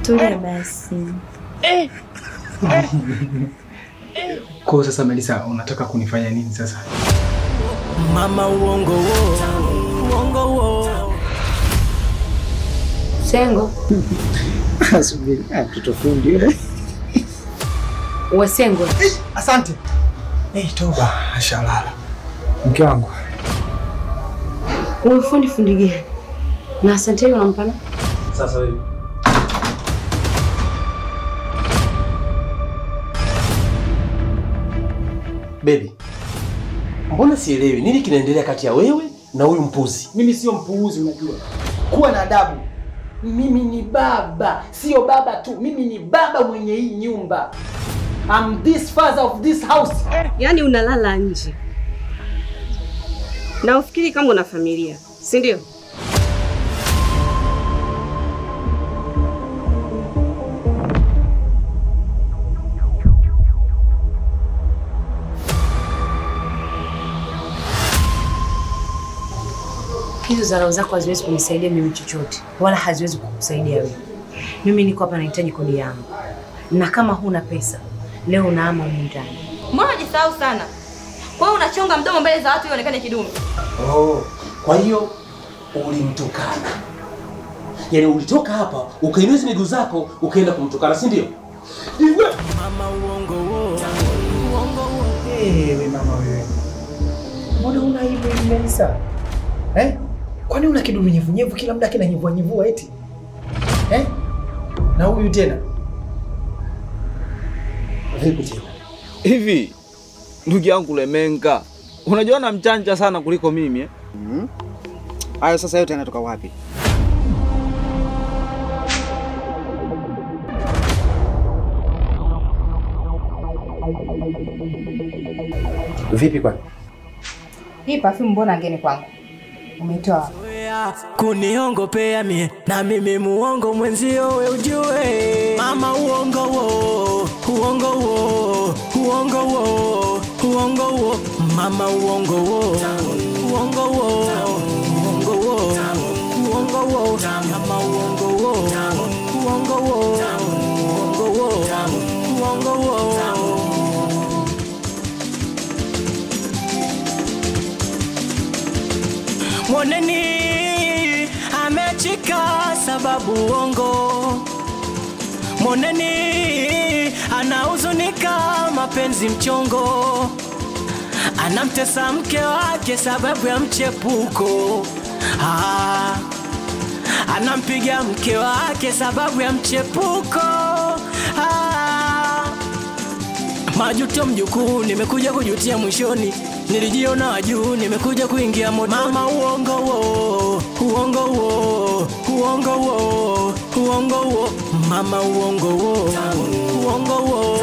Tulia basi. Kwa sasa Melissa, unataka kunifanya nini sasa? Mama uongo wo. Uongo wo. Sengo. Asubiri, tutofundi yule. Uwe Sengo. Asante. Toba, ashalala. Mke wangu. Uwe fundi gani? Na asante yule unampana? Sasa hivi. Baby, mbona sielewi nini kinaendelea kati ya wewe na huyu mpuzi? Mimi sio mpuuzi, unajua. Kuwa na adabu. Mimi ni baba, sio baba tu. Mimi ni baba mwenye hii nyumba. I'm this father of this house. Yaani unalala nje. Na ufikiri kama una familia, si ndio? Hizo zarau zako haziwezi kunisaidia mimi chochote, wala haziwezi kukusaidia wewe. Mimi niko hapa nahitaji kodi yangu. Na kama huna pesa, leo unaama ndani. Mbona unajisahau sana? Kwa hiyo unachonga mdomo mbele za watu ionekane kidume. Kwa hiyo ulimtukana. Yaani ulitoka hapa, ukainuza miguu zako, ukaenda kumtukana, si ndio? Mama uongo wo. Uongo wo. Wewe mama wewe. Mbona una hivi Melissa? Kwani una kidumu nyevunyevu kila muda kinanyevua eti? Na huyu tena? Vipi tena? Hivi ndugu yangu Lemenga, unajua na mchanja sana kuliko mimi Hayo sasa yote yanatoka wapi? Vipi kwani? Hii perfume mbona ngeni kwangu? Umeitoa. Kuniongopea mie na mimi muongo mwenzio we ujue. Mama uongo wo. Uongo wo. Uongo wo. Uongo wo. Mama uongo wo. Uongo wo. Uongo wo. Uongo wo. Mama uongo wo. Uongo wo. Uongo wo. Uongo wo. Moneni amechika sababu uongo. Moneni anahuzunika mapenzi mchongo. Anamtesa mke wake sababu ya mchepuko. Anampiga mke wake sababu ya mchepuko. Majuto mjukuu, nimekuja kujutia mwishoni. Nilijiona wajuu, nimekuja kuingia moto. Mama uongo wo. Uongo wo. Uongo wo. Uongo wo. Mama uongo wo. Uongo wo.